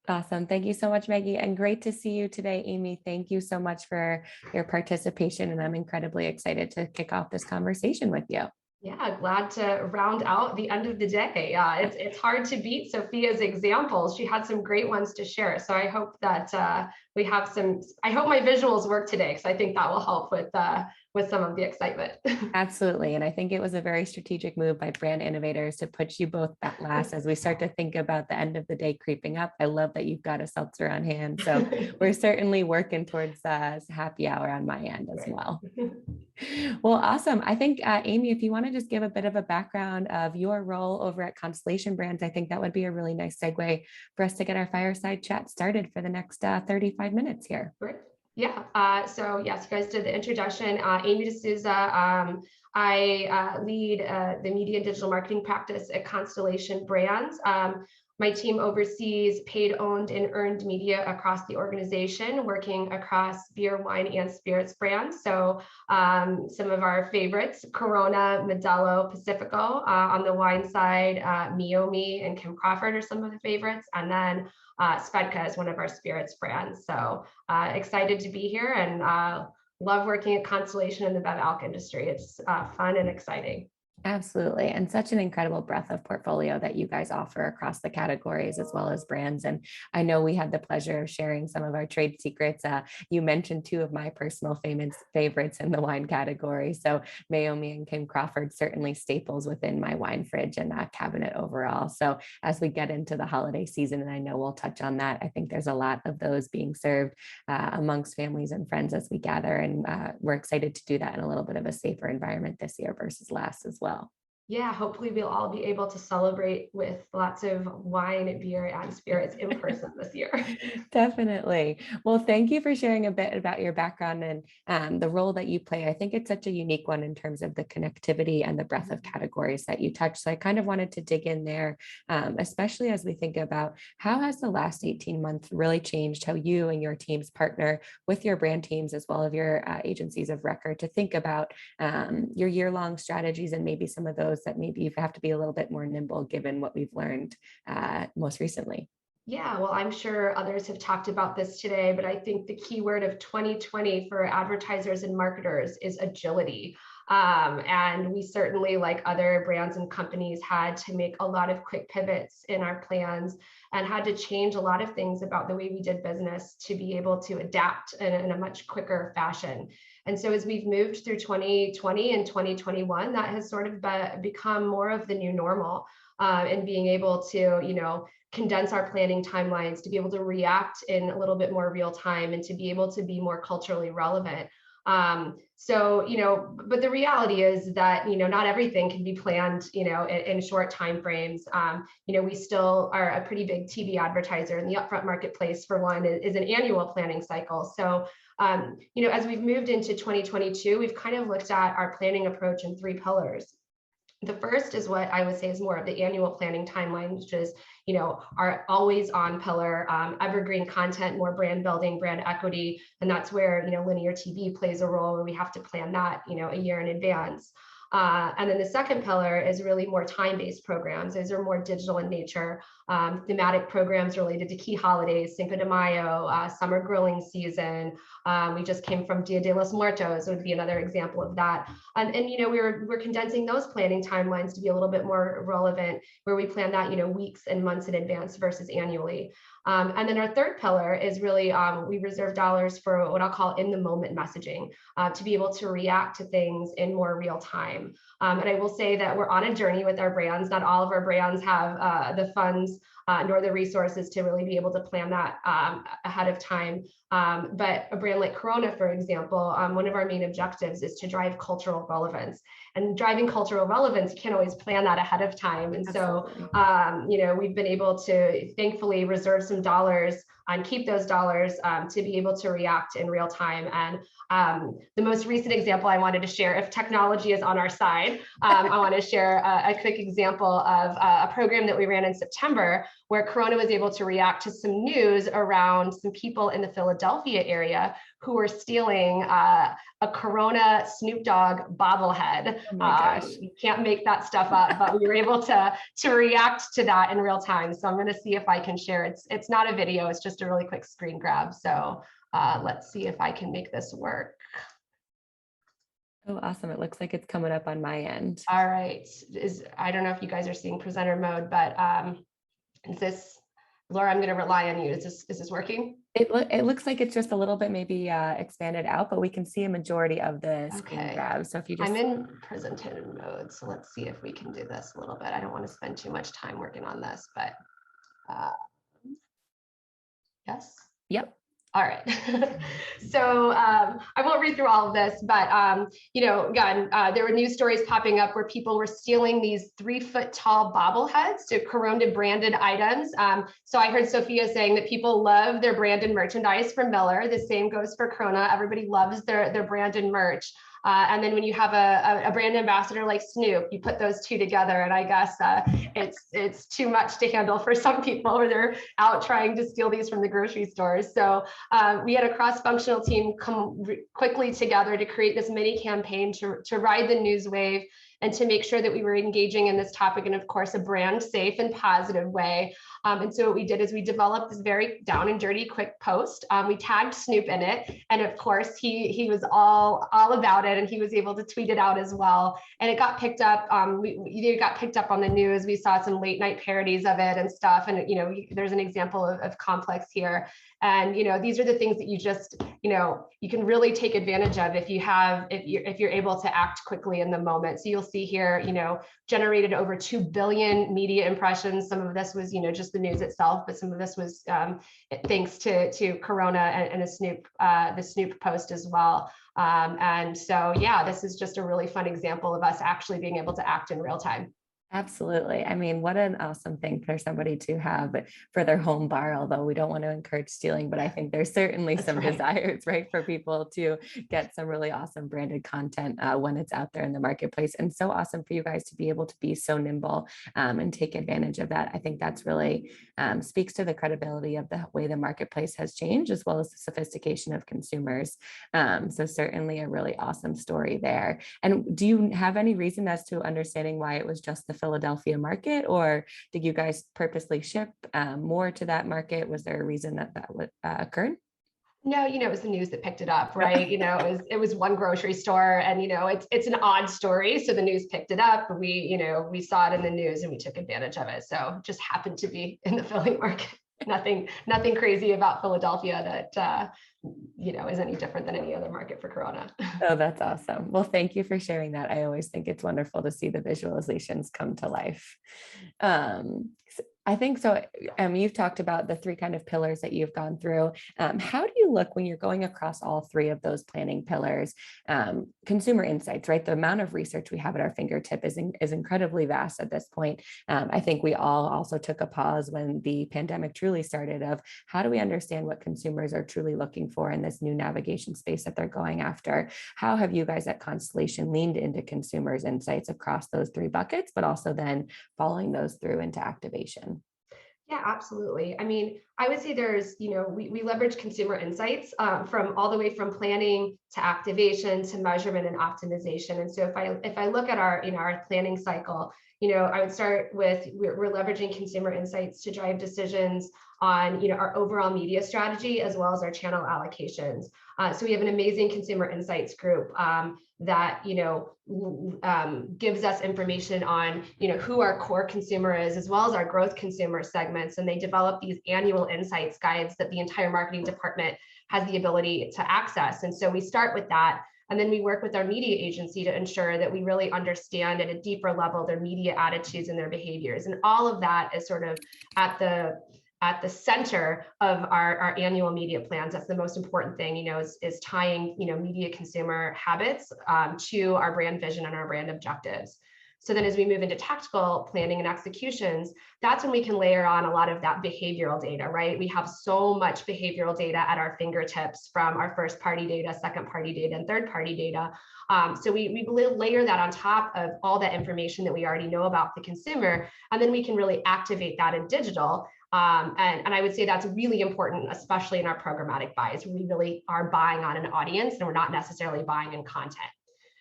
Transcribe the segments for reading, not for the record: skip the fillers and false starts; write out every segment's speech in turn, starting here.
Awesome. Thank you so much, Maggie. And great to see you today, Amy. Thank you so much for your participation. And I'm incredibly excited to kick off this conversation with you. Yeah, glad to round out the end of the day. It's hard to beat Sophia's examples. She had some great ones to share. So I hope that we have some. I hope my visuals work today, because I think that will help with some of the excitement. Absolutely. And I think it was a very strategic move by brand innovators to put you both at last as we start to think about the end of the day creeping up. I love that you've got a seltzer on hand. So we're certainly working towards happy hour on my end as well. Well, awesome. I think, Amy, if you want to just give a bit of a background of your role over at Constellation Brands, I think that would be a really nice segue for us to get our fireside chat started for the next 35 minutes here. Great. Yeah. So yes, you guys did the introduction. Amy D'Souza. I lead the media and digital marketing practice at Constellation Brands. My team oversees paid, owned, and earned media across the organization, working across beer, wine, and spirits brands. So some of our favorites: Corona, Modelo, Pacifico. On the wine side, Meiomi and Kim Crawford are some of the favorites. And then Svedka is one of our spirits brands. So excited to be here, and love working at Constellation in the Bev Alc industry. It's fun and exciting. Absolutely. And such an incredible breadth of portfolio that you guys offer across the categories as well as brands. And I know we had the pleasure of sharing some of our trade secrets. You mentioned two of my personal favorites in the wine category. So Meiomi and Kim Crawford, certainly staples within my wine fridge and cabinet overall. So as we get into the holiday season, and I know we'll touch on that, I think there's a lot of those being served amongst families and friends as we gather. And we're excited to do that in a little bit of a safer environment this year versus last as well. Yeah, hopefully we'll all be able to celebrate with lots of wine, beer, and spirits in person this year. Definitely. Well, thank you for sharing a bit about your background and the role that you play. I think it's such a unique one in terms of the connectivity and the breadth of categories that you touch. So I kind of wanted to dig in there, especially as we think about how has the last 18 months really changed how you and your teams partner with your brand teams as well as your agencies of record to think about your year-long strategies and maybe some of those that maybe you have to be a little bit more nimble given what we've learned most recently. Yeah, well, I'm sure others have talked about this today, but I think the key word of 2020 for advertisers and marketers is agility. And we certainly, like other brands and companies, had to make a lot of quick pivots in our plans and had to change a lot of things about the way we did business to be able to adapt in a much quicker fashion. And so as we've moved through 2020 and 2021, that has sort of become more of the new normal, and being able to, condense our planning timelines, to be able to react in a little bit more real time, and to be able to be more culturally relevant. But the reality is that, not everything can be planned, in short time frames. We still are a pretty big TV advertiser, and the upfront marketplace, for one, is an annual planning cycle. So, as we've moved into 2022, we've kind of looked at our planning approach in three pillars. The first is what I would say is more of the annual planning timeline, which is, our always on pillar, evergreen content, more brand building, brand equity. And that's where, linear TV plays a role, where we have to plan that, a year in advance. And then the second pillar is really more time-based programs. Those are more digital in nature, thematic programs related to key holidays, Cinco de Mayo, summer grilling season. We just came from Dia de los Muertos, would be another example of that. And we're condensing those planning timelines to be a little bit more relevant, where we plan that, weeks and months in advance versus annually. And then our third pillar is really, we reserve dollars for what I'll call in the moment messaging, to be able to react to things in more real time. And I will say that we're on a journey with our brands. Not all of our brands have the funds nor the resources to really be able to plan that ahead of time. But a brand like Corona, for example, one of our main objectives is to drive cultural relevance. And driving cultural relevance, you can't always plan that ahead of time. And Absolutely. so, we've been able to thankfully reserve some dollars and keep those dollars to be able to react in real time. And the most recent example I wanted to share, if technology is on our side, I want to share a quick example of a program that we ran in September, where Corona was able to react to some news around some people in the Philadelphia Philadelphia area who were stealing a Corona Snoop Dogg bobblehead. Oh my gosh. You can't make that stuff up, but we were able to react to that in real time. So I'm going to see if I can share. It's not a video, it's just a really quick screen grab. So let's see if I can make this work. Oh, awesome. It looks like it's coming up on my end. All right. I don't know if you guys are seeing presenter mode, but is this, Laura, I'm going to rely on you. Is this working? It looks like it's just a little bit maybe expanded out, but we can see a majority of the screen grab. So if you just, I'm in presenter mode, so let's see if we can do this a little bit. I don't want to spend too much time working on this, but yes. Yep. All right. So I won't read through all of this, but again, there were news stories popping up where people were stealing these 3-foot tall bobbleheads to Corona branded items. So I heard Sophia saying that people love their branded merchandise from Miller. The same goes for Corona. Everybody loves their branded merch. And then when you have a brand ambassador like Snoop, you put those two together, and I guess it's too much to handle for some people, or they're out trying to steal these from the grocery stores. So we had a cross-functional team come quickly together to create this mini campaign to ride the news wave and to make sure that we were engaging in this topic in, of course, a brand safe and positive way. And so what we did is we developed this very down and dirty quick post. We tagged Snoop in it. And of course, he was all about it, and he was able to tweet it out as well. And it got picked up. It got picked up on the news. We saw some late night parodies of it and stuff. And, there's an example of Complex here. And, these are the things that you just, you can really take advantage of if you're able to act quickly in the moment. So you'll see here, generated over 2 billion media impressions. Some of this was, just the news itself, but some of this was thanks to Corona and the Snoop post as well. And so, yeah, this is just a really fun example of us actually being able to act in real time. Absolutely. I mean, what an awesome thing for somebody to have for their home bar, although we don't want to encourage stealing, but I think there's certainly some desires, right, for people to get some really awesome branded content when it's out there in the marketplace. And so awesome for you guys to be able to be so nimble and take advantage of that. I think that's really speaks to the credibility of the way the marketplace has changed, as well as the sophistication of consumers. So certainly a really awesome story there. And do you have any reason as to understanding why it was just the Philadelphia market, or did you guys purposely ship more to that market? Was there a reason that occurred? No, it was the news that picked it up, right? It was one grocery store, and it's an odd story, so the news picked it up. We saw it in the news and we took advantage of it. So it just happened to be in the Philly market. Nothing crazy about Philadelphia that is any different than any other market for Corona. Oh, that's awesome. Well, thank you for sharing that. I always think it's wonderful to see the visualizations come to life. I think so. You've talked about the 3 kind of pillars that you've gone through. How do you look when you're going across all 3 of those planning pillars? Consumer insights, right? The amount of research we have at our fingertip is incredibly vast at this point. I think we all also took a pause when the pandemic truly started of how do we understand what consumers are truly looking for in this new navigation space that they're going after? How have you guys at Constellation leaned into consumers' insights across those 3 buckets, but also then following those through into activation? Yeah, absolutely. I mean, I would say there's, we leverage consumer insights from all the way from planning to activation to measurement and optimization. And so if I look at our planning cycle, I would start with we're leveraging consumer insights to drive decisions on our overall media strategy as well as our channel allocations. So we have an amazing consumer insights group that gives us information on who our core consumer is as well as our growth consumer segments, and they develop these annual insights guides that the entire marketing department has the ability to access. And so we start with that. And then we work with our media agency to ensure that we really understand at a deeper level their media attitudes and their behaviors. And all of that is sort of at the center of our annual media plans. That's the most important thing, is tying, media consumer habits to our brand vision and our brand objectives. So then as we move into tactical planning and executions, that's when we can layer on a lot of that behavioral data, right? We have so much behavioral data at our fingertips from our first party data, second party data, and third party data. So we layer that on top of all that information that we already know about the consumer, and then we can really activate that in digital And I would say that's really important, especially in our programmatic buys. We really are buying on an audience and we're not necessarily buying in content.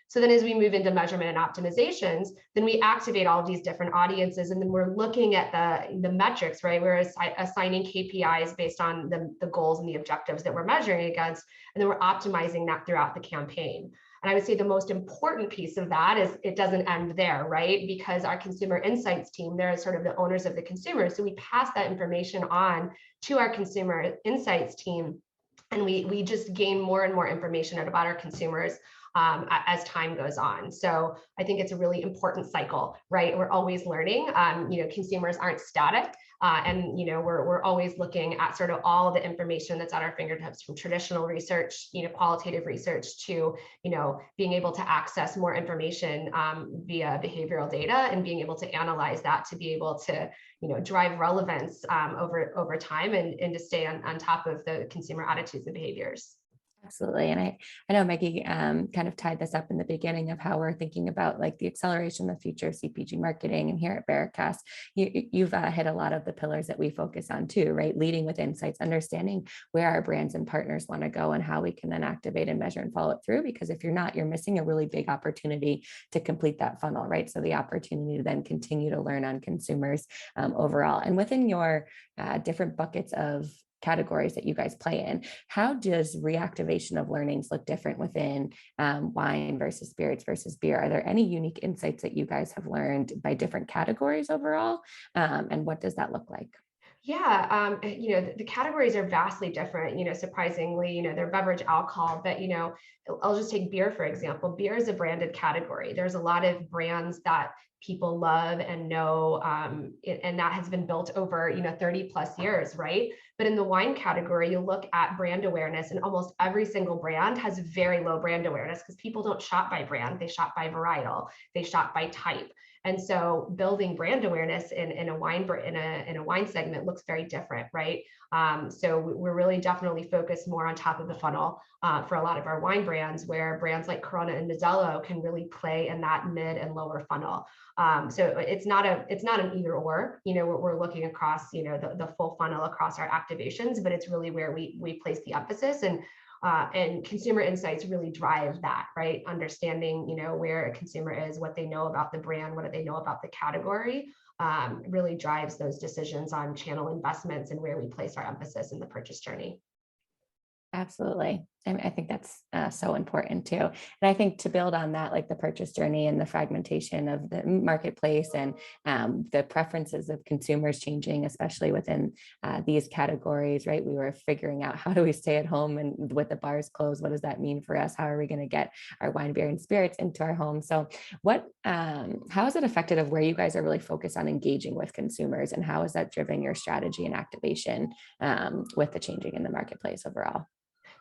So then as we move into measurement and optimizations, then we activate all of these different audiences, and then we're looking at the metrics, right? We're assigning KPIs based on the goals and the objectives that we're measuring against, and then we're optimizing that throughout the campaign. And I would say the most important piece of that is it doesn't end there, right? Because our consumer insights team, they're sort of the owners of the consumer. So we pass that information on to our consumer insights team, and we just gain more and more information about our consumers as time goes on. So I think it's a really important cycle, right? We're always learning. Consumers aren't static, and we're always looking at sort of all the information that's at our fingertips, from traditional research, qualitative research, to being able to access more information via behavioral data, and being able to analyze that to be able to drive relevance over time, and to stay on top of the consumer attitudes and behaviors. Absolutely. And I know Maggie kind of tied this up in the beginning of how we're thinking about like the acceleration, the future of CPG marketing. And here at Vericast, you've hit a lot of the pillars that we focus on too, right? Leading with insights, understanding where our brands and partners want to go and how we can then activate and measure and follow it through. Because if you're not, you're missing a really big opportunity to complete that funnel, right? So the opportunity to then continue to learn on consumers overall. And within your different buckets of categories that you guys play in, how does reactivation of learnings look different within wine versus spirits versus beer? Are there any unique insights that you guys have learned by different categories overall? And what does that look like? Yeah, the categories are vastly different, surprisingly, they're beverage alcohol, but, I'll just take beer, for example. Beer is a branded category. There's a lot of brands that people love and know, and that has been built over, 30 plus years, right? But in the wine category, you look at brand awareness, and almost every single brand has very low brand awareness because people don't shop by brand, they shop by varietal, they shop by type. And so building brand awareness in a wine segment looks very different, right? So we're really definitely focused more on top of the funnel for a lot of our wine brands, where brands like Corona and Modelo can really play in that mid and lower funnel. So it's not an either or. We're looking across the full funnel across our activations, but it's really where we place the emphasis. And consumer insights really drive that, right? Understanding, where a consumer is, what they know about the brand, what do they know about the category, really drives those decisions on channel investments and where we place our emphasis in the purchase journey. Absolutely. I think that's so important too. And I think to build on that, like the purchase journey and the fragmentation of the marketplace, and the preferences of consumers changing, especially within these categories, right? We were figuring out, how do we stay at home, and with the bars closed, what does that mean for us? How are we going to get our wine, beer, and spirits into our home? So how is it affected of where you guys are really focused on engaging with consumers, and how is that driven your strategy and activation with the changing in the marketplace overall?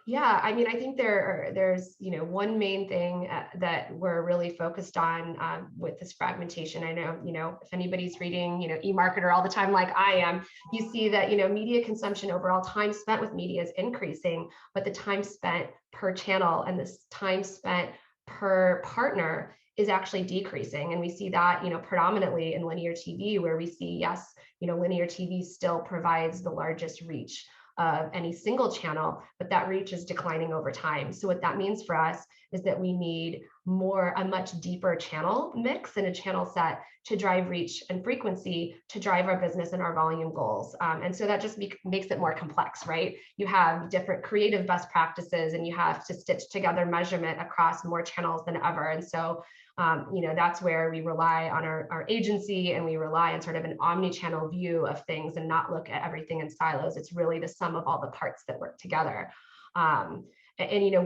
Yeah, I mean, I think there's one main thing that we're really focused on with this fragmentation. I know, if anybody's reading eMarketer all the time like I am, you see that media consumption overall, time spent with media is increasing, but the time spent per channel and the time spent per partner is actually decreasing. And we see that predominantly in linear TV, where we see, yes, linear TV still provides the largest reach of any single channel, but that reach is declining over time. So what that means for us is that we need a much deeper channel mix and a channel set to drive reach and frequency to drive our business and our volume goals. And so that just makes it more complex, right? You have different creative best practices, and you have to stitch together measurement across more channels than ever. And so that's where we rely on our agency, and we rely on sort of an omni-channel view of things and not look at everything in silos. It's really the sum of all the parts that work together. And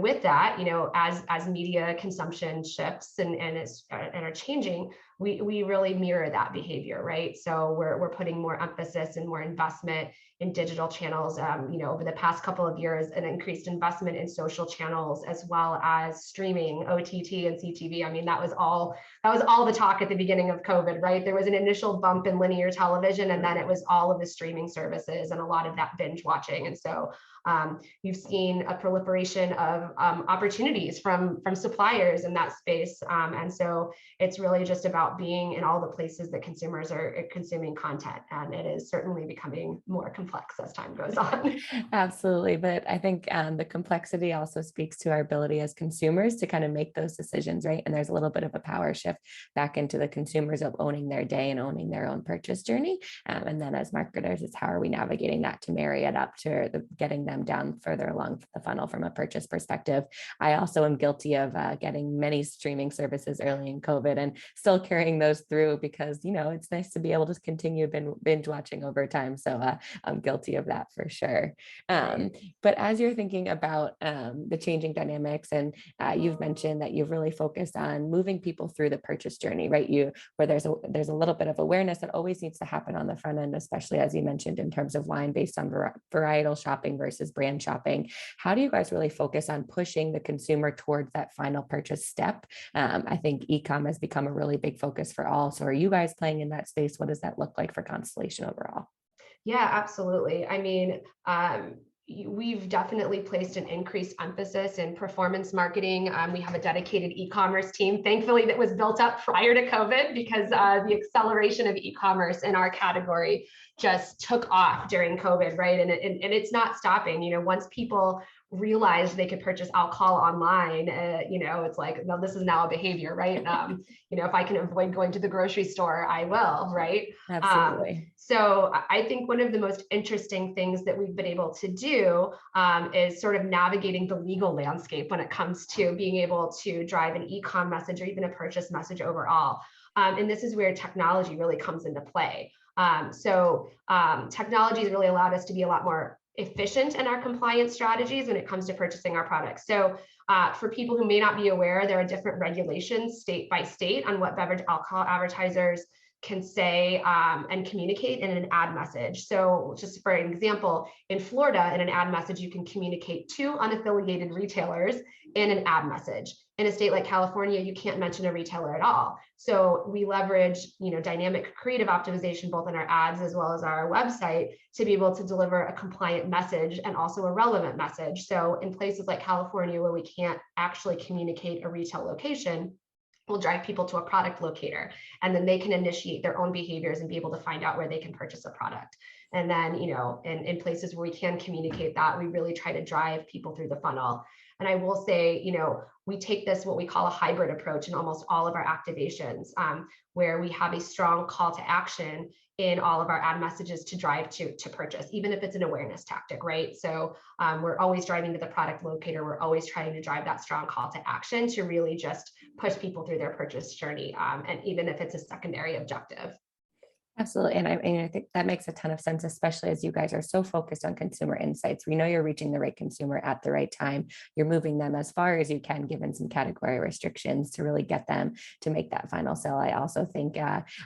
with that, as media consumption shifts and are changing, we really mirror that behavior, right? So we're putting more emphasis and more investment in digital channels. Over the past couple of years, an increased investment in social channels, as well as streaming, OTT, and CTV. I mean, that was all the talk at the beginning of COVID, right? There was an initial bump in linear television, and then it was all of the streaming services and a lot of that binge watching. And so you've seen a proliferation of opportunities from suppliers in that space. And so it's really just about about being in all the places that consumers are consuming content. And it is certainly becoming more complex as time goes on. Absolutely. But I think the complexity also speaks to our ability as consumers to kind of make those decisions, right? And there's a little bit of a power shift back into the consumers of owning their day and owning their own purchase journey. And then as marketers, it's how are we navigating that to marry it up to getting them down further along the funnel from a purchase perspective. I also am guilty of getting many streaming services early in COVID and still carrying those through because, it's nice to be able to continue binge watching over time. So I'm guilty of that for sure. But as you're thinking about the changing dynamics, and you've mentioned that you've really focused on moving people through the purchase journey, right? Where there's a little bit of awareness that always needs to happen on the front end, especially as you mentioned in terms of wine based on varietal shopping versus brand shopping. How do you guys really focus on pushing the consumer towards that final purchase step? I think e-com has become a really big focus for all. So are you guys playing in that space? What does that look like for Constellation overall? Yeah, absolutely. I mean, we've definitely placed an increased emphasis in performance marketing. We have a dedicated e-commerce team, thankfully, that was built up prior to COVID because the acceleration of e-commerce in our category just took off during COVID, right? And it's not stopping. Once people realized they could purchase alcohol online, it's like, no, this is now a behavior, right? If I can avoid going to the grocery store, I will, right? Absolutely. So I think one of the most interesting things that we've been able to do is sort of navigating the legal landscape when it comes to being able to drive an e-com message or even a purchase message overall. And this is where technology really comes into play. Technology has really allowed us to be a lot more efficient in our compliance strategies when it comes to purchasing our products. So for people who may not be aware, there are different regulations state by state on what beverage alcohol advertisers can say and communicate in an ad message. So just for example, in Florida, in an ad message, you can communicate to unaffiliated retailers in an ad message. In a state like California, you can't mention a retailer at all. So we leverage, dynamic creative optimization, both in our ads as well as our website, to be able to deliver a compliant message and also a relevant message. So in places like California, where we can't actually communicate a retail location, we'll drive people to a product locator, and then they can initiate their own behaviors and be able to find out where they can purchase a product. And then, in places where we can communicate that, we really try to drive people through the funnel. And I will say, we take this, what we call a hybrid approach in almost all of our activations, where we have a strong call to action in all of our ad messages to drive to purchase, even if it's an awareness tactic, right? So we're always driving to the product locator. We're always trying to drive that strong call to action to really just push people through their purchase journey, and even if it's a secondary objective. Absolutely. And I think that makes a ton of sense, especially as you guys are so focused on consumer insights. We know you're reaching the right consumer at the right time. You're moving them as far as you can, given some category restrictions, to really get them to make that final sale. I also think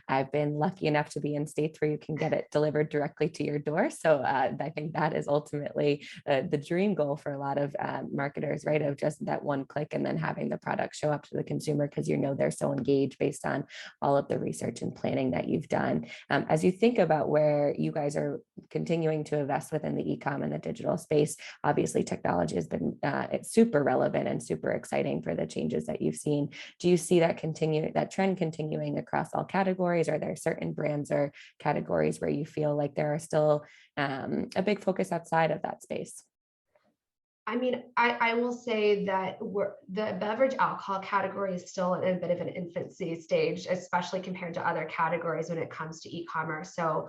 I've been lucky enough to be in states where you can get it delivered directly to your door. So I think that is ultimately the dream goal for a lot of marketers, right? Of just that one click and then having the product show up to the consumer because they're so engaged based on all of the research and planning that you've done. As you think about where you guys are continuing to invest within the e-com and the digital space, obviously technology has been it's super relevant and super exciting for the changes that you've seen. Do you see that trend continuing across all categories? Are there certain brands or categories where you feel like there are still a big focus outside of that space? I mean, I will say that the beverage alcohol category is still in a bit of an infancy stage, especially compared to other categories when it comes to e-commerce. So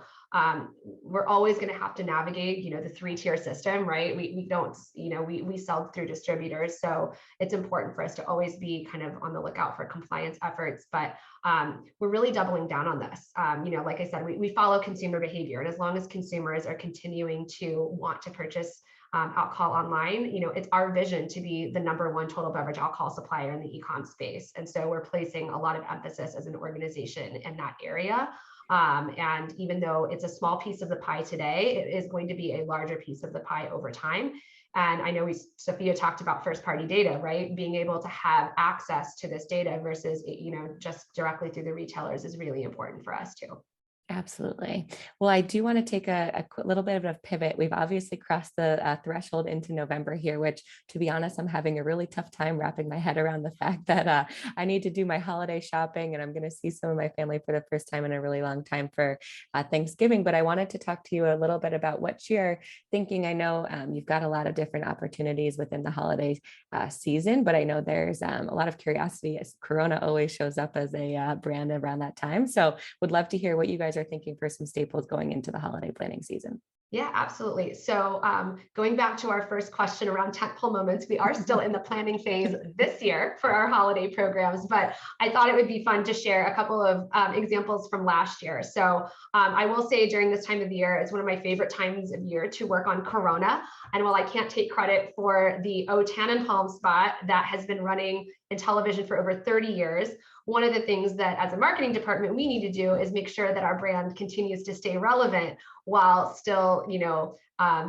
we're always going to have to navigate, the 3-tier system, right? We don't, we sell through distributors. So it's important for us to always be kind of on the lookout for compliance efforts. But we're really doubling down on this. Like I said, we follow consumer behavior. And as long as consumers are continuing to want to purchase alcohol online, it's our vision to be the #1 total beverage alcohol supplier in the e-com space. And so we're placing a lot of emphasis as an organization in that area. And even though it's a small piece of the pie today, it is going to be a larger piece of the pie over time. And I know Sophia talked about first party data, right? Being able to have access to this data versus, just directly through the retailers is really important for us too. Absolutely. Well, I do want to take a little bit of a pivot. We've obviously crossed the threshold into November here, which, to be honest, I'm having a really tough time wrapping my head around the fact that I need to do my holiday shopping, and I'm going to see some of my family for the first time in a really long time for Thanksgiving. But I wanted to talk to you a little bit about what you're thinking. I know you've got a lot of different opportunities within the holiday season, but I know there's a lot of curiosity as Corona always shows up as a brand around that time. So would love to hear what you guys are thinking for some staples going into the holiday planning season. Yeah, absolutely. So going back to our first question around tentpole moments, we are still in the planning phase this year for our holiday programs, but I thought it would be fun to share a couple of examples from last year. So I will say during this time of the year, it's one of my favorite times of year to work on Corona. And while I can't take credit for the O Tannenbaum spot that has been running in television for over 30 years, one of the things that as a marketing department we need to do is make sure that our brand continues to stay relevant while still,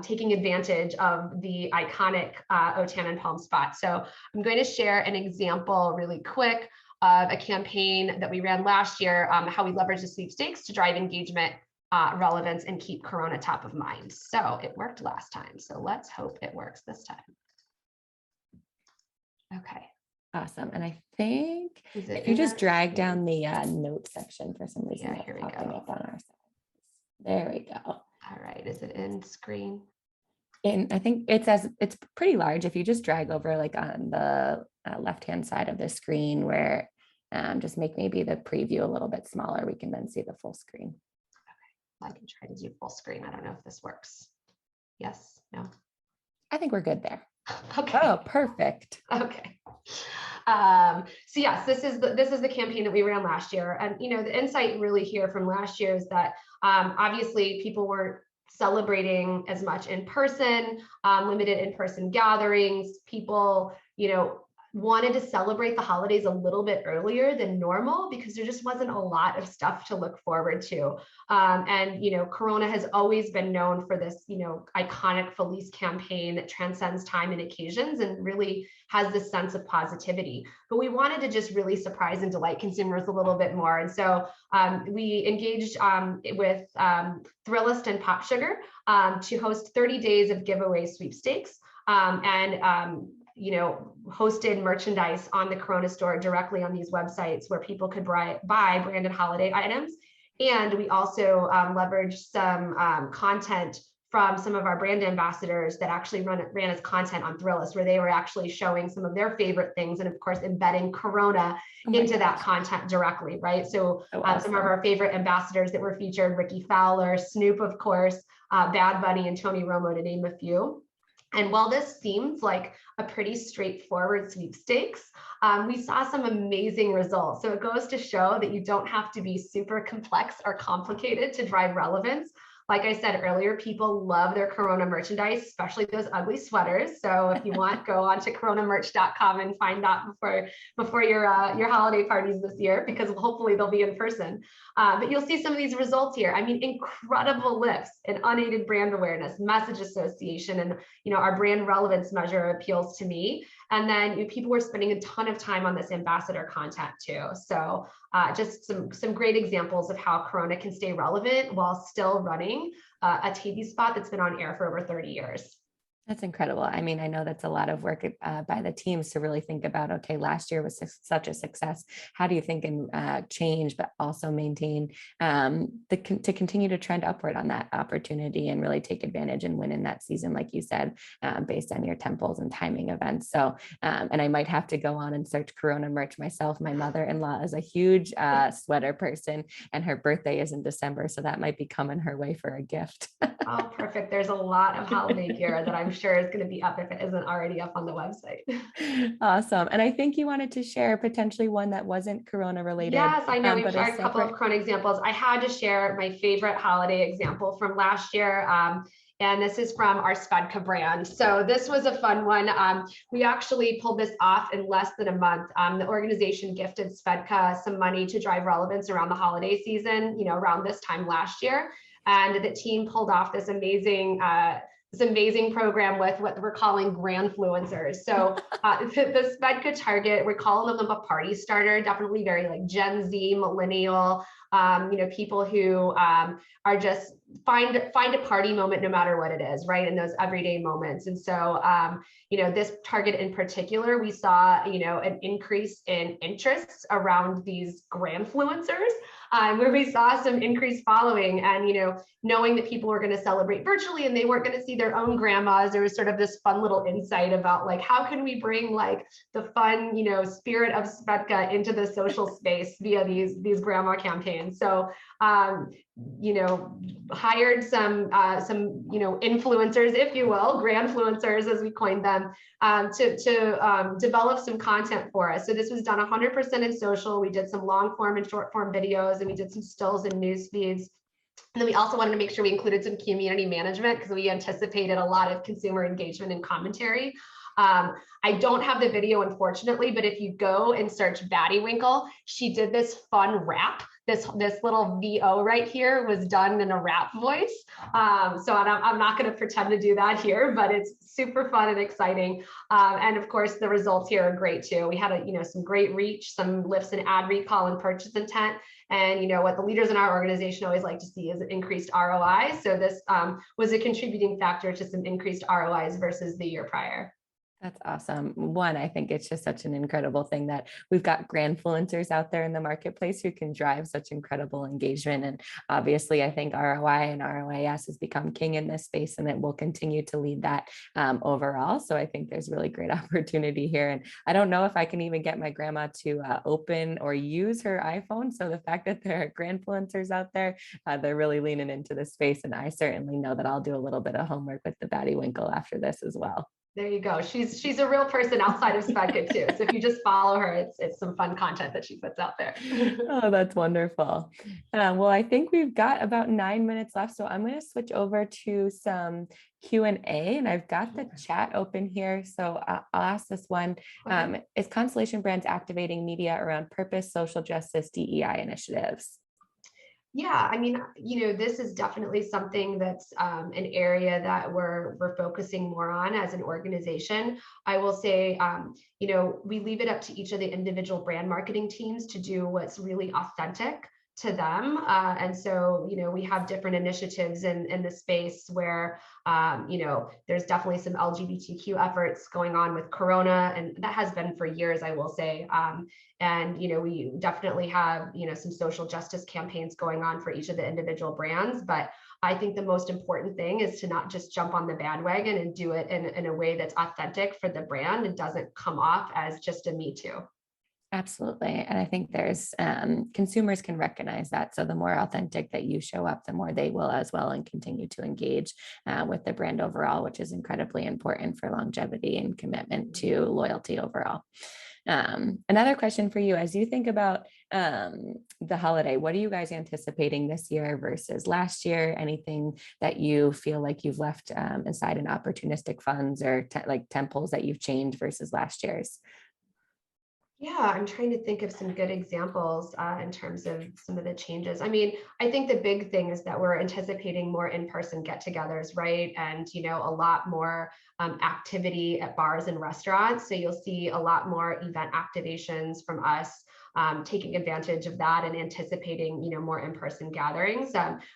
taking advantage of the iconic O Tannenbaum spot. So I'm going to share an example really quick of a campaign that we ran last year, how we leveraged the sweepstakes to drive engagement, relevance, and keep Corona top of mind. So it worked last time. So let's hope it works this time. Okay. Awesome. And I think if you just drag down the notes section for some reason, here we popping go. up on our side. There we go. All right. Is it in screen? And I think it's pretty large. If you just drag over like on the left-hand side of the screen where just make maybe the preview a little bit smaller, we can then see the full screen. Okay. I can try to do full screen. I don't know if this works. Yes, no. I think we're good there. Okay. Oh, perfect. Okay. So yes, this is the campaign that we ran last year. And, the insight really here from last year is that obviously people weren't celebrating as much in person, limited in-person gatherings. People, wanted to celebrate the holidays a little bit earlier than normal because there just wasn't a lot of stuff to look forward to. And Corona has always been known for this, iconic Felice campaign that transcends time and occasions and really has this sense of positivity. But we wanted to just really surprise and delight consumers a little bit more. And so we engaged with Thrillist and Pop Sugar to host 30 days of giveaway sweepstakes hosted merchandise on the Corona store directly on these websites where people could buy branded holiday items. And we also leveraged some content from some of our brand ambassadors that actually ran as content on Thrillist, where they were actually showing some of their favorite things and of course embedding Corona into that content directly, right? So awesome. Some of our favorite ambassadors that were featured, Ricky Fowler, Snoop, of course, Bad Bunny, and Tony Romo, to name a few. And while this seems like a pretty straightforward sweepstakes, we saw some amazing results. So it goes to show that you don't have to be super complex or complicated to drive relevance. Like I said earlier, people love their Corona merchandise, especially those ugly sweaters. So if you want, go on to coronamerch.com and find that before your holiday parties this year, because hopefully they'll be in person. But you'll see some of these results here. I mean, incredible lifts in unaided brand awareness, message association, and our brand relevance measure appeals to me. And then people were spending a ton of time on this ambassador content too. So just some great examples of how Corona can stay relevant while still running a TV spot that's been on air for over 30 years. That's incredible. I mean, I know that's a lot of work by the teams to really think about, okay, last year was such a success. How do you think and change, but also maintain to continue to trend upward on that opportunity and really take advantage and win in that season, like you said, based on your temples and timing events. So, and I might have to go on and search Corona merch myself. My mother-in-law is a huge sweater person and her birthday is in December. So that might be coming her way for a gift. Oh, perfect. There's a lot of holiday gear that I'm sure is going to be up if it isn't already up on the website. Awesome. And I think you wanted to share potentially one that wasn't Corona related. Yes, I know. We've shared a couple of Corona examples. I had to share my favorite holiday example from last year. And this is from our Svedka brand. So this was a fun one. We actually pulled this off in less than a month. The organization gifted Svedka some money to drive relevance around the holiday season, around this time last year. And the team pulled off this amazing this amazing program with what we're calling grandfluencers. So the Svedka target, we're calling them a party starter, definitely very like Gen Z, millennial, people who are just find a party moment no matter what it is, right? In those everyday moments. And so, this target in particular, we saw, an increase in interest around these grandfluencers, where we saw some increased following and, knowing that people were going to celebrate virtually and they weren't going to see their own grandmas. There was sort of this fun little insight about like, how can we bring like the fun, spirit of Svedka into the social space via these grandma campaigns. So, hired some influencers, if you will, grandfluencers as we coined them, to develop some content for us. So this was done 100% in social. We did some long form and short form videos, and we did some stills and news feeds. And then we also wanted to make sure we included some community management because we anticipated a lot of consumer engagement and commentary. I don't have the video, unfortunately, but if you go and search Battywinkle, she did this fun rap. This little VO right here was done in a rap voice. So I'm not going to pretend to do that here, but it's super fun and exciting. And of course, the results here are great too. We had some great reach, some lifts in ad recall and purchase intent. And what the leaders in our organization always like to see is increased ROI. So this was a contributing factor to some increased ROIs versus the year prior. That's awesome. One, I think it's just such an incredible thing that we've got grandfluencers out there in the marketplace who can drive such incredible engagement. And obviously, I think ROI and ROIS has become king in this space, and it will continue to lead that overall. So I think there's really great opportunity here. And I don't know if I can even get my grandma to open or use her iPhone. So the fact that there are grandfluencers out there, they're really leaning into this space. And I certainly know that I'll do a little bit of homework with the Battywinkle after this as well. There you go. She's a real person outside of Svedka too. So if you just follow her, it's some fun content that she puts out there. Oh, that's wonderful. Well, I think we've got about 9 minutes left. So I'm going to switch over to some Q&A, and I've got the chat open here. So I'll ask this one. Is Constellation Brands activating media around purpose, social justice, DEI initiatives? Yeah, I mean, this is definitely something that's an area that we're focusing more on as an organization. I will say, we leave it up to each of the individual brand marketing teams to do what's really authentic to them. And so, we have different initiatives in the space where, there's definitely some LGBTQ efforts going on with Corona, and that has been for years, I will say. And, we definitely have, some social justice campaigns going on for each of the individual brands. But I think the most important thing is to not just jump on the bandwagon and do it in a way that's authentic for the brand and doesn't come off as just a me too. Absolutely. And I think there's consumers can recognize that. So the more authentic that you show up, the more they will as well and continue to engage with the brand overall, which is incredibly important for longevity and commitment to loyalty overall. Another question for you, as you think about the holiday, what are you guys anticipating this year versus last year? Anything that you feel like you've left aside in opportunistic funds or like temples that you've changed versus last year's? Yeah, I'm trying to think of some good examples in terms of some of the changes. I mean, I think the big thing is that we're anticipating more in-person get-togethers, right? And, a lot more activity at bars and restaurants. So you'll see a lot more event activations from us, taking advantage of that and anticipating, more in-person gatherings.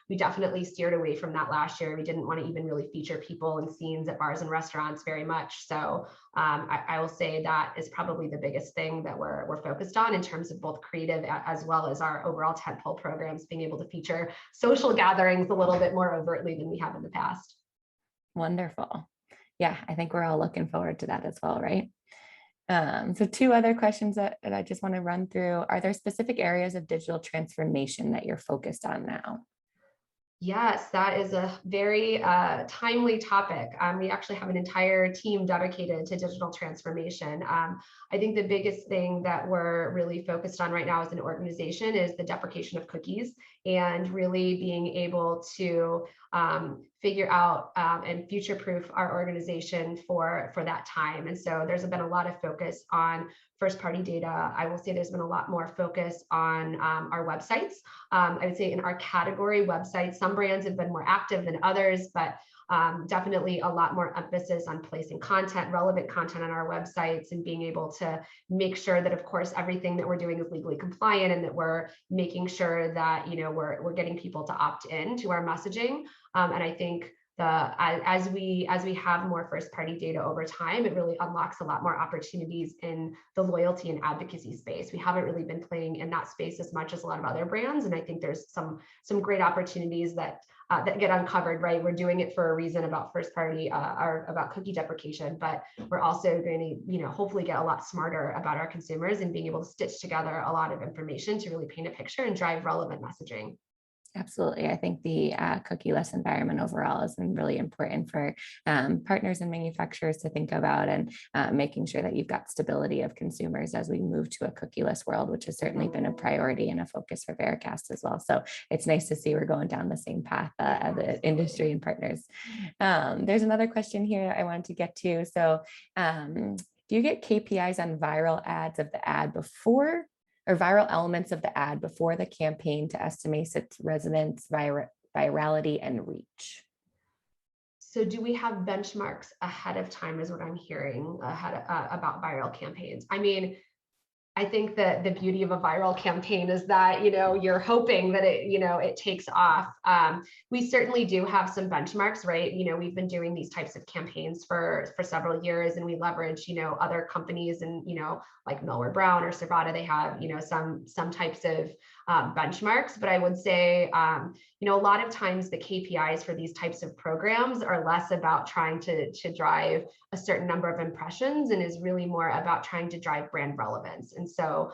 We definitely steered away from that last year. We didn't want to even really feature people and scenes at bars and restaurants very much. So I will say that is probably the biggest thing that we're focused on in terms of both creative as well as our overall tentpole programs, being able to feature social gatherings a little bit more overtly than we have in the past. Wonderful. Yeah, I think we're all looking forward to that as well, right? So two other questions that I just want to run through. Are there specific areas of digital transformation that you're focused on now? Yes, that is a very timely topic. We actually have an entire team dedicated to digital transformation. I think the biggest thing that we're really focused on right now as an organization is the deprecation of cookies and really being able to figure out and future-proof our organization for that time. And so there's been a lot of focus on first-party data. I will say there's been a lot more focus on our websites. I would say in our category websites, some brands have been more active than others, but definitely a lot more emphasis on placing content, relevant content on our websites, and being able to make sure that, of course, everything that we're doing is legally compliant, and that we're making sure that, you know, we're getting people to opt in to our messaging. And I think as we have more first party data over time, it really unlocks a lot more opportunities in the loyalty and advocacy space. We haven't really been playing in that space as much as a lot of other brands, and I think there's some great opportunities that get uncovered, right? We're doing it for a reason about first party or about cookie deprecation, but we're also going to, you know, hopefully get a lot smarter about our consumers and being able to stitch together a lot of information to really paint a picture and drive relevant messaging. Absolutely. I think the cookie-less environment overall has been really important for partners and manufacturers to think about, and making sure that you've got stability of consumers as we move to a cookie-less world, which has certainly been a priority and a focus for Vericast as well. So it's nice to see we're going down the same path as the industry and partners. There's another question here I wanted to get to. So do you get KPIs on viral ads of the ad before, or viral elements of the ad before the campaign, to estimate its resonance, virality, and reach? So do we have benchmarks ahead of time, is what I'm hearing about viral campaigns. I mean, I think that the beauty of a viral campaign is that, you know, you're hoping that it, you know, it takes off. We certainly do have some benchmarks, right? You know, we've been doing these types of campaigns for several years, and we leverage, you know, other companies, and, you know, like Millward Brown or Servata, they have, you know, some types of benchmarks. But I would say, you know, a lot of times the KPIs for these types of programs are less about trying to drive a certain number of impressions, and is really more about trying to drive brand relevance. And so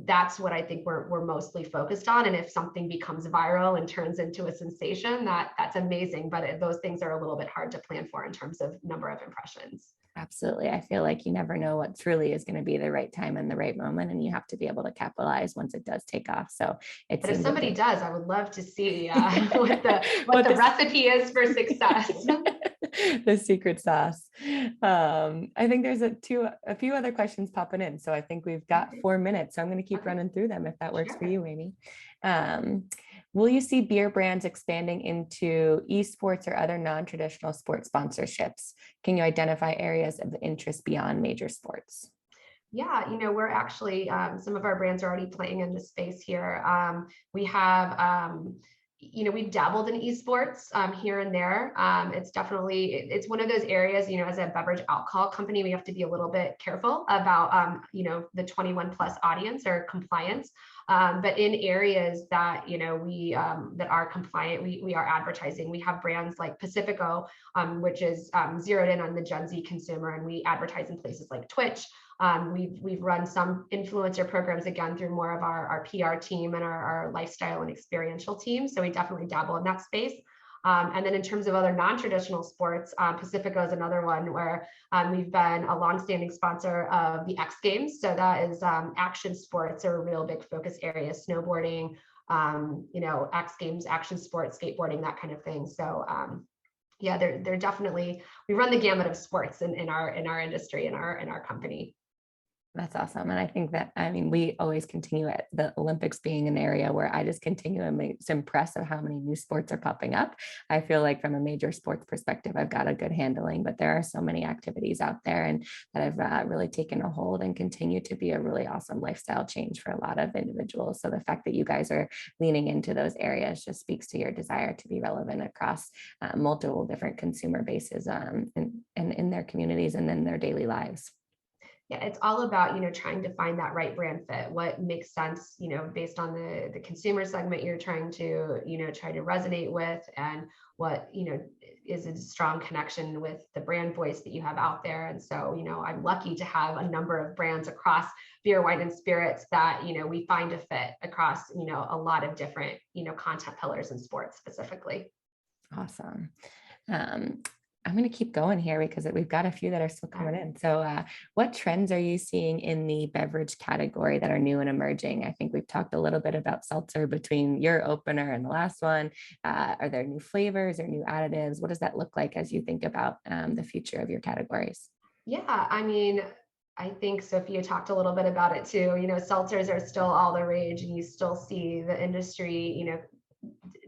that's what I think we're mostly focused on. And if something becomes viral and turns into a sensation, that's amazing. But those things are a little bit hard to plan for in terms of number of impressions. Absolutely. I feel like you never know what truly is going to be the right time and the right moment, and you have to be able to capitalize once it does take off. So it's, but if somebody does, I would love to see what the recipe is for success. The secret sauce. I think there's a few other questions popping in. So I think we've got 4 minutes. So I'm going to keep running through them if that works for you, Amy. Will you see beer brands expanding into esports or other non-traditional sports sponsorships? Can you identify areas of interest beyond major sports? Yeah, you know, we're actually, some of our brands are already playing in this space here. We have, you know, we've dabbled in esports here and there. It's one of those areas, you know, as a beverage alcohol company, we have to be a little bit careful about, you know, the 21 plus audience or compliance. But in areas that, you know, we that are compliant, we are advertising. We have brands like Pacifico, which is zeroed in on the Gen Z consumer, and we advertise in places like Twitch. We've run some influencer programs, again, through more of our PR team and our lifestyle and experiential team. So we definitely dabble in that space. And then in terms of other non-traditional sports, Pacifico is another one where we've been a longstanding sponsor of the X Games. So that is action sports are a real big focus area, snowboarding, you know, X Games, action sports, skateboarding, that kind of thing. So yeah, they're definitely, we run the gamut of sports in our industry, in our company. That's awesome. And I think that, I mean, we always continue at the Olympics being an area where I just continue and it's impressive how many new sports are popping up. I feel like from a major sports perspective, I've got a good handling, but there are so many activities out there and that have really taken a hold and continue to be a really awesome lifestyle change for a lot of individuals. So the fact that you guys are leaning into those areas just speaks to your desire to be relevant across multiple different consumer bases and in their communities and in their daily lives. Yeah, it's all about, you know, trying to find that right brand fit, what makes sense, you know, based on the consumer segment you're trying to, you know, try to resonate with, and what, you know, is a strong connection with the brand voice that you have out there. And so, you know, I'm lucky to have a number of brands across beer, wine, and spirits that, you know, we find a fit across, you know, a lot of different, you know, content pillars in sports specifically. Awesome. I'm going to keep going here because we've got a few that are still coming in. So, what trends are you seeing in the beverage category that are new and emerging? I think we've talked a little bit about seltzer between your opener and the last one. Are there new flavors or new additives? What does that look like as you think about the future of your categories? Yeah, I mean, I think Sophia talked a little bit about it too. Seltzers are still all the rage, and you still see the industry,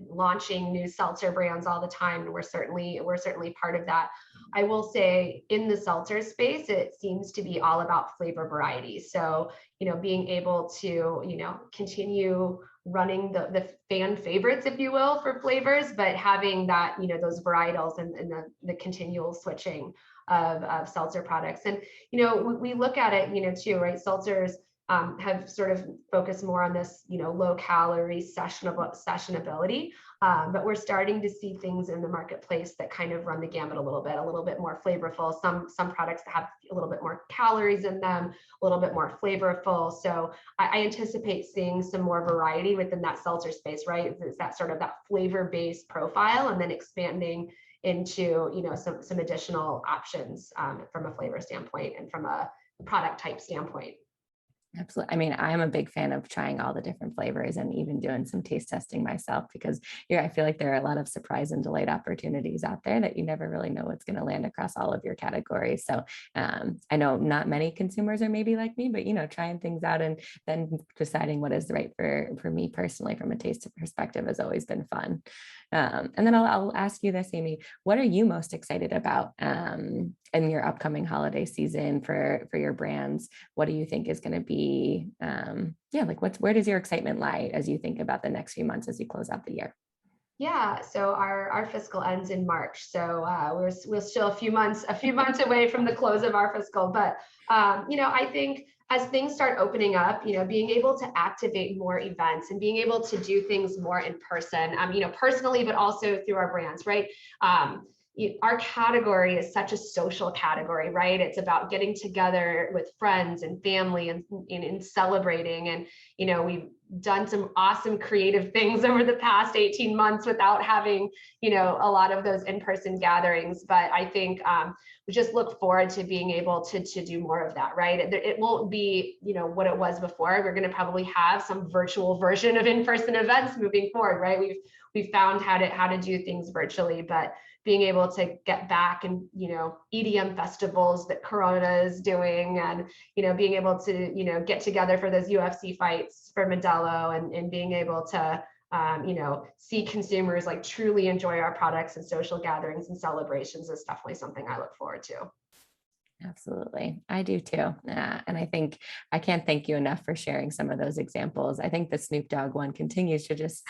launching new seltzer brands all the time, and we're certainly part of that. I will say in the seltzer space, it seems to be all about flavor variety. So, being able to, continue running the fan favorites, if you will, for flavors, but having that, those varietals and the continual switching of seltzer products. And, we look at it, too, right? Seltzers have sort of focused more on this, low calorie sessionability. But we're starting to see things in the marketplace that kind of run the gamut a little bit more flavorful. Some products that have a little bit more calories in them, a little bit more flavorful. So I anticipate seeing some more variety within that seltzer space, right? It's that sort of that flavor-based profile, and then expanding into, some additional options from a flavor standpoint and from a product type standpoint. Absolutely. I mean, I'm a big fan of trying all the different flavors and even doing some taste testing myself because I feel like there are a lot of surprise and delight opportunities out there that you never really know what's going to land across all of your categories. So I know not many consumers are maybe like me, but trying things out and then deciding what is right for me personally from a taste perspective has always been fun. And then I'll ask you this, Amy, what are you most excited about in your upcoming holiday season for your brands? What do you think is going to be, where does your excitement lie as you think about the next few months as you close out the year? Yeah, so our fiscal ends in March, so we're still a few months away from the close of our fiscal. But I think as things start opening up, being able to activate more events and being able to do things more in person, personally, but also through our brands, right? Our category is such a social category, right? It's about getting together with friends and family and celebrating. And, we've done some awesome creative things over the past 18 months without having, a lot of those in-person gatherings. But I think we just look forward to being able to do more of that, right? It won't be, what it was before. We're going to probably have some virtual version of in-person events moving forward, right? We've found how to do things virtually, but being able to get back and, EDM festivals that Corona is doing, and, being able to, get together for those UFC fights for Modelo, and being able to, see consumers like truly enjoy our products and social gatherings and celebrations is definitely something I look forward to. Absolutely. I do too. And I think I can't thank you enough for sharing some of those examples. I think the Snoop Dogg one continues to just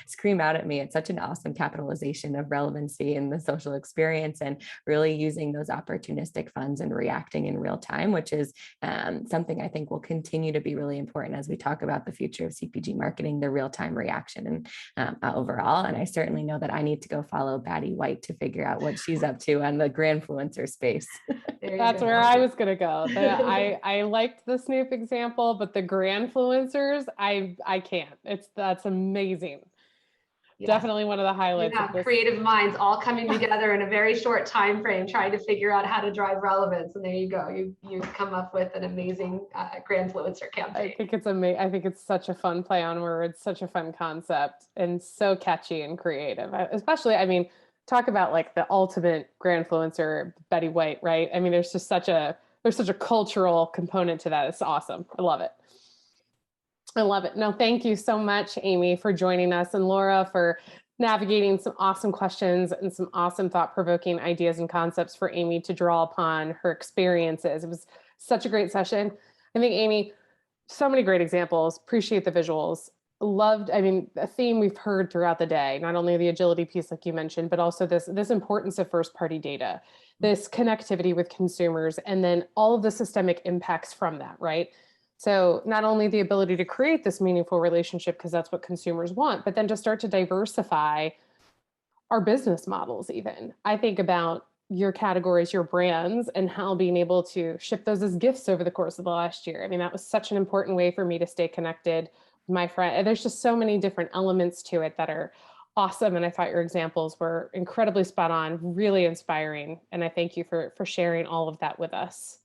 scream out at me. It's such an awesome capitalization of relevancy in the social experience and really using those opportunistic funds and reacting in real time, which is something I think will continue to be really important as we talk about the future of CPG marketing, the real-time reaction and overall. And I certainly know that I need to go follow Batty White to figure out what she's up to on the Grandfluencer space. That's where I was going to go. I liked the Snoop example, but the Grandfluencers, I can't. That's amazing. Yes. Definitely one of the highlights. Yeah, of creative minds all coming together in a very short time frame, trying to figure out how to drive relevance. And there you go. You come up with an amazing Grandfluencer campaign. I think it's amazing. I think it's such a fun play on words, such a fun concept, and so catchy and creative. Especially, talk about like the ultimate Grandfluencer, Betty White, right? There's such a cultural component to that. It's awesome. I love it. No, thank you so much, Amy, for joining us, and Laura for navigating some awesome questions and some awesome thought-provoking ideas and concepts for Amy to draw upon her experiences. It was such a great session. I think, Amy, so many great examples. Appreciate the visuals. Loved, a theme we've heard throughout the day, not only the agility piece like you mentioned, but also this importance of first-party data, this connectivity with consumers, and then all of the systemic impacts from that, right? So not only the ability to create this meaningful relationship, because that's what consumers want, but then to start to diversify our business models even. I think about your categories, your brands, and how being able to ship those as gifts over the course of the last year. That was such an important way for me to stay connected with my friend. There's just so many different elements to it that are awesome. And I thought your examples were incredibly spot on, really inspiring. And I thank you for sharing all of that with us.